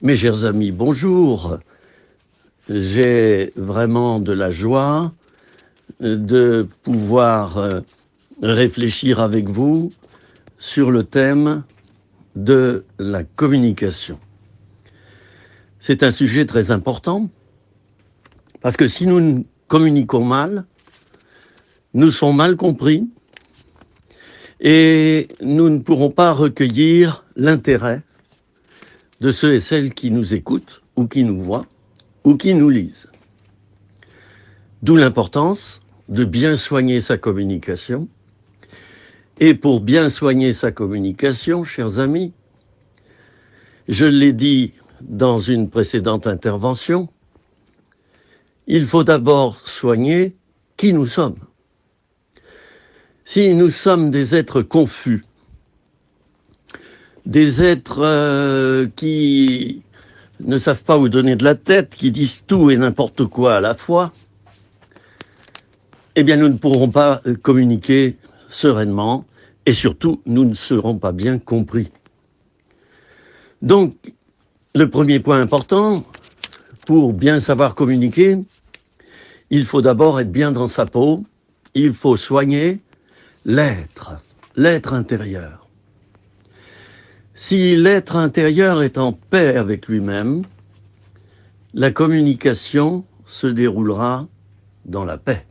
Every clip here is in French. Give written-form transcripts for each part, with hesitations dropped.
Mes chers amis, bonjour. J'ai vraiment de la joie de pouvoir réfléchir avec vous sur le thème de la communication. C'est un sujet très important parce que si nous communiquons mal, nous serons mal compris et nous ne pourrons pas recueillir l'intérêt de ceux et celles qui nous écoutent ou qui nous voient ou qui nous lisent. D'où l'importance de bien soigner sa communication. Et pour bien soigner sa communication, chers amis, je l'ai dit dans une précédente intervention, il faut d'abord soigner qui nous sommes. Si nous sommes des êtres confus, des êtres qui ne savent pas où donner de la tête, qui disent tout et n'importe quoi à la fois, eh bien nous ne pourrons pas communiquer sereinement et surtout nous ne serons pas bien compris. Donc, le premier point important, pour bien savoir communiquer, il faut d'abord être bien dans sa peau, il faut soigner l'être intérieur. Si l'être intérieur est en paix avec lui-même, la communication se déroulera dans la paix.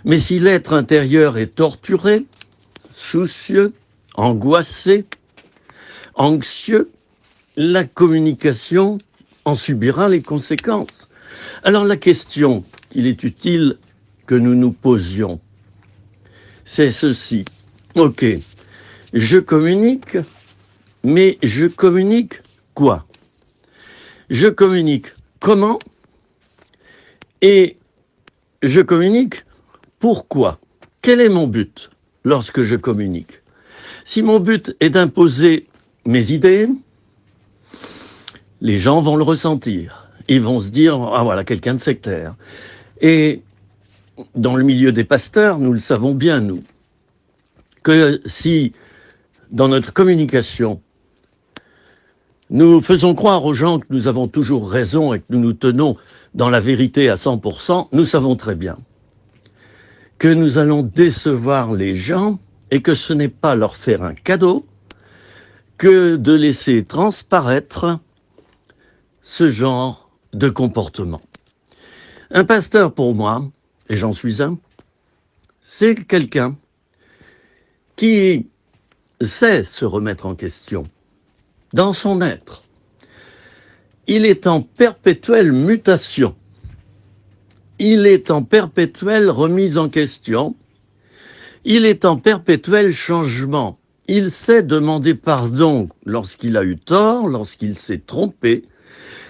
Mais si l'être intérieur est torturé, soucieux, angoissé, anxieux, la communication en subira les conséquences. Alors la question qu'il est utile que nous nous posions, c'est ceci. Ok, je communique, mais je communique quoi? Je communique comment? Et je communique pourquoi? Quel est mon but lorsque je communique? Si mon but est d'imposer mes idées, les gens vont le ressentir. Ils vont se dire, ah voilà, quelqu'un de sectaire. Et dans le milieu des pasteurs, nous le savons bien, nous, que si dans notre communication, nous faisons croire aux gens que nous avons toujours raison et que nous nous tenons dans la vérité à 100%, nous savons très bien que nous allons décevoir les gens et que ce n'est pas leur faire un cadeau que de laisser transparaître ce genre de comportement. Un pasteur, pour moi, et j'en suis un, c'est quelqu'un qui sait se remettre en question dans son être. Il est en perpétuelle mutation. Il est en perpétuelle remise en question. Il est en perpétuel changement. Il sait demander pardon lorsqu'il a eu tort, lorsqu'il s'est trompé.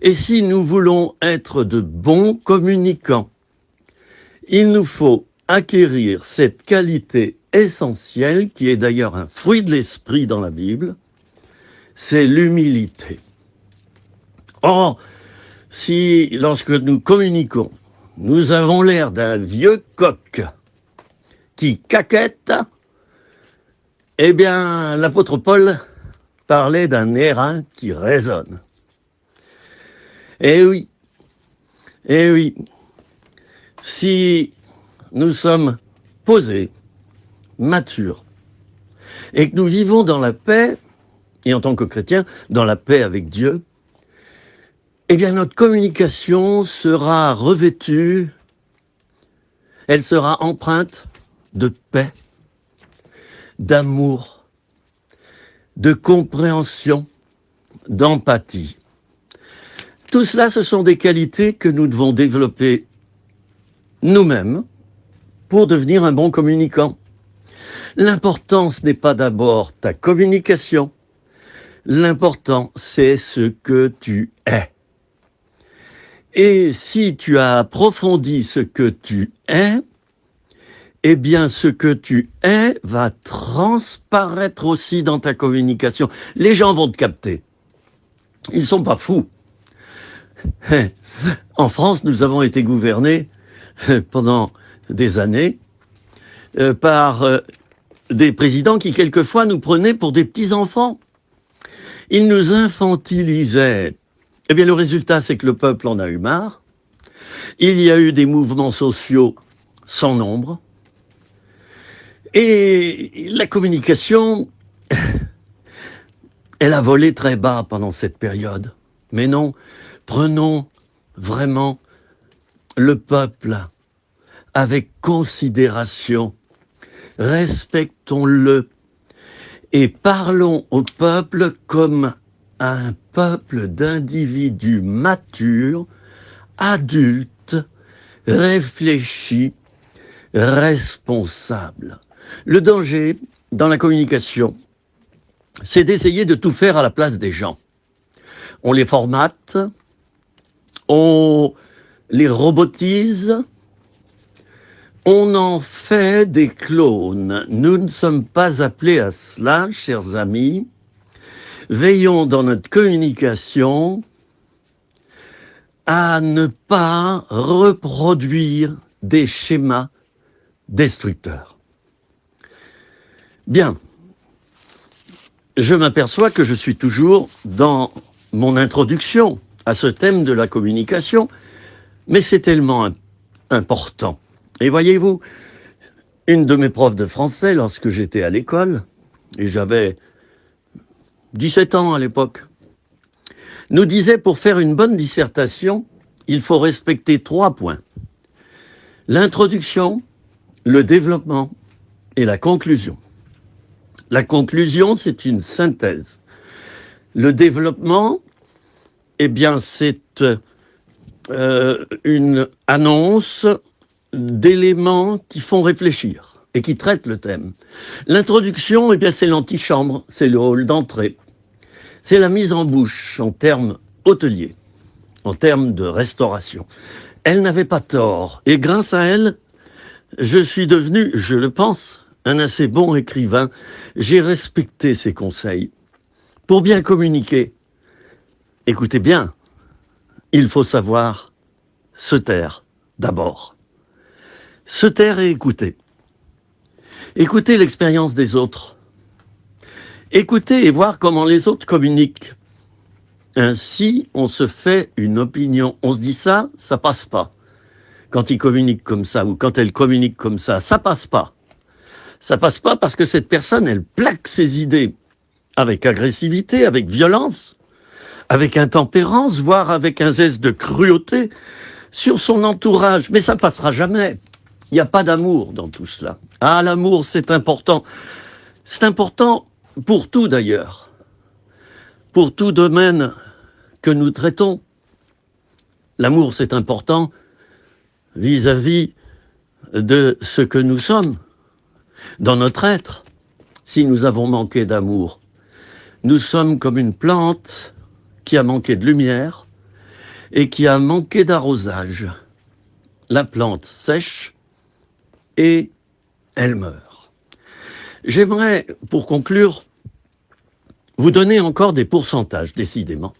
Et si nous voulons être de bons communicants, il nous faut acquérir cette qualité essentielle, qui est d'ailleurs un fruit de l'esprit dans la Bible, c'est l'humilité. Or, si lorsque nous communiquons, nous avons l'air d'un vieux coq qui caquette, eh bien, l'apôtre Paul parlait d'un airain qui résonne. Eh oui, si nous sommes posés, matures, et que nous vivons dans la paix, et en tant que chrétiens, dans la paix avec Dieu, eh bien notre communication sera revêtue, elle sera empreinte de paix, d'amour, de compréhension, d'empathie. Tout cela, ce sont des qualités que nous devons développer nous-mêmes pour devenir un bon communicant. L'important, ce n'est pas d'abord ta communication. L'important, c'est ce que tu es. Et si tu as approfondi ce que tu es, eh bien, ce que tu es va transparaître aussi dans ta communication. Les gens vont te capter. Ils ne sont pas fous. En France, nous avons été gouvernés pendant des années par des présidents qui, quelquefois, nous prenaient pour des petits-enfants. Il nous infantilisait. Eh bien, le résultat, c'est que le peuple en a eu marre. Il y a eu des mouvements sociaux sans nombre. Et la communication, elle a volé très bas pendant cette période. Mais non, prenons vraiment le peuple avec considération. Respectons-le et parlons au peuple comme à un peuple d'individus matures, adultes, réfléchis, responsables. Le danger dans la communication, c'est d'essayer de tout faire à la place des gens. On les formate, on les robotise, on en fait des clones. Nous ne sommes pas appelés à cela, chers amis. Veillons dans notre communication à ne pas reproduire des schémas destructeurs. Bien, je m'aperçois que je suis toujours dans mon introduction à ce thème de la communication, mais c'est tellement important. Et voyez-vous, une de mes profs de français, lorsque j'étais à l'école, et j'avais 17 ans à l'époque, nous disait pour faire une bonne dissertation, il faut respecter 3 points. L'introduction, le développement et la conclusion. La conclusion, c'est une synthèse. Le développement, eh bien, c'est une annonce d'éléments qui font réfléchir et qui traitent le thème. L'introduction, eh bien, c'est l'antichambre, c'est le hall d'entrée. C'est la mise en bouche en termes hôteliers, en termes de restauration. Elle n'avait pas tort, et grâce à elle, je suis devenu, je le pense, un assez bon écrivain. J'ai respecté ses conseils. Pour bien communiquer, écoutez bien, il faut savoir se taire d'abord. Se taire et écouter. Écouter l'expérience des autres. Écouter et voir comment les autres communiquent. Ainsi, on se fait une opinion. On se dit ça passe pas. Quand il communique comme ça ou quand elle communique comme ça passe pas. Ça passe pas parce que cette personne, elle plaque ses idées avec agressivité, avec violence, avec intempérance, voire avec un zeste de cruauté sur son entourage. Mais ça passera jamais. Il n'y a pas d'amour dans tout cela. Ah, l'amour, c'est important. C'est important pour tout d'ailleurs. Pour tout domaine que nous traitons. L'amour, c'est important vis-à-vis de ce que nous sommes dans notre être. Si nous avons manqué d'amour, nous sommes comme une plante qui a manqué de lumière et qui a manqué d'arrosage. La plante sèche et elle meurt. J'aimerais, pour conclure, vous donner encore des pourcentages, décidément.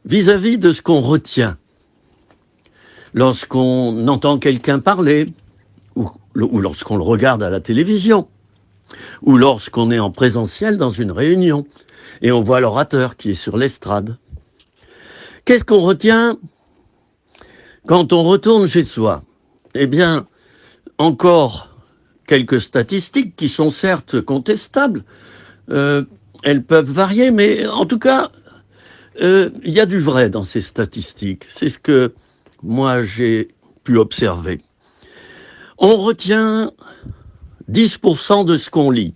Vis-à-vis de ce qu'on retient, lorsqu'on entend quelqu'un parler, ou lorsqu'on le regarde à la télévision, ou lorsqu'on est en présentiel dans une réunion, et on voit l'orateur qui est sur l'estrade. Qu'est-ce qu'on retient quand on retourne chez soi? Eh bien, encore quelques statistiques qui sont certes contestables. Elles peuvent varier, mais en tout cas, il y a du vrai dans ces statistiques. C'est ce que moi j'ai pu observer. On retient 10% de ce qu'on lit.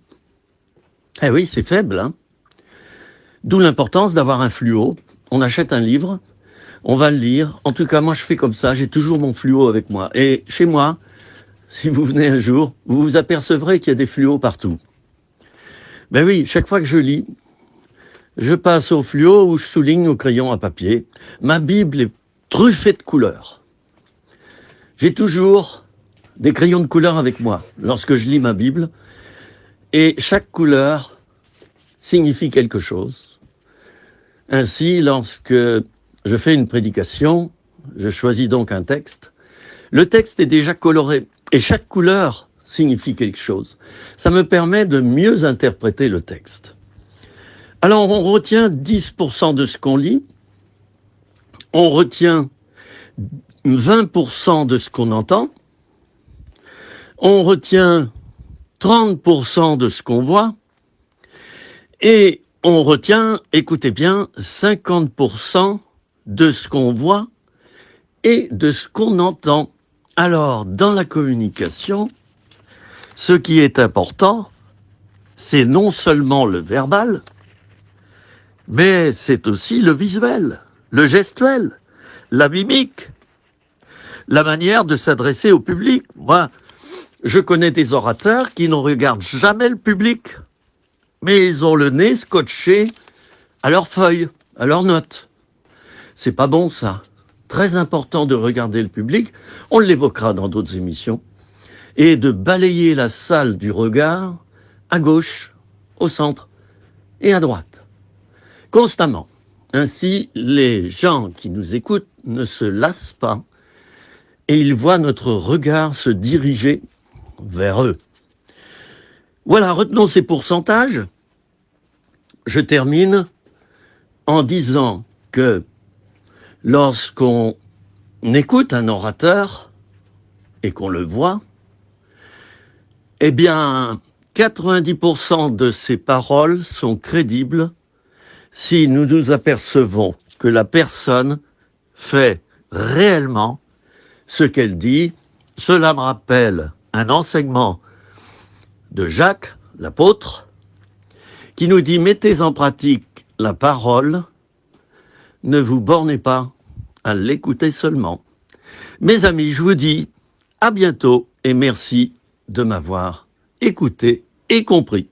Eh oui, c'est faible, hein. D'où l'importance d'avoir un fluo. On achète un livre, on va le lire. En tout cas, moi je fais comme ça, j'ai toujours mon fluo avec moi. Et chez moi, si vous venez un jour, vous vous apercevrez qu'il y a des fluos partout. Ben oui, chaque fois que je lis, je passe au fluo où je souligne au crayon à papier. Ma Bible est truffée de couleurs. J'ai toujours des crayons de couleur avec moi lorsque je lis ma Bible. Et chaque couleur signifie quelque chose. Ainsi, lorsque je fais une prédication, je choisis donc un texte. Le texte est déjà coloré et chaque couleur signifie quelque chose. Ça me permet de mieux interpréter le texte. Alors, on retient 10% de ce qu'on lit, on retient 20% de ce qu'on entend, on retient 30% de ce qu'on voit, et on retient, écoutez bien, 50% de ce qu'on voit et de ce qu'on entend. Alors, dans la communication, ce qui est important, c'est non seulement le verbal, mais c'est aussi le visuel, le gestuel, la mimique, la manière de s'adresser au public. Moi, je connais des orateurs qui ne regardent jamais le public, mais ils ont le nez scotché à leurs feuilles, à leurs notes. C'est pas bon, ça. Très important de regarder le public, on l'évoquera dans d'autres émissions, et de balayer la salle du regard à gauche, au centre et à droite, constamment. Ainsi, les gens qui nous écoutent ne se lassent pas et ils voient notre regard se diriger vers eux. Voilà, retenons ces pourcentages. Je termine en disant que lorsqu'on écoute un orateur et qu'on le voit, eh bien, 90% de ses paroles sont crédibles si nous nous apercevons que la personne fait réellement ce qu'elle dit. Cela me rappelle un enseignement de Jacques, l'apôtre, qui nous dit « Mettez en pratique la parole, ne vous bornez pas à l'écouter seulement ». Mes amis, je vous dis à bientôt et merci de m'avoir écouté et compris.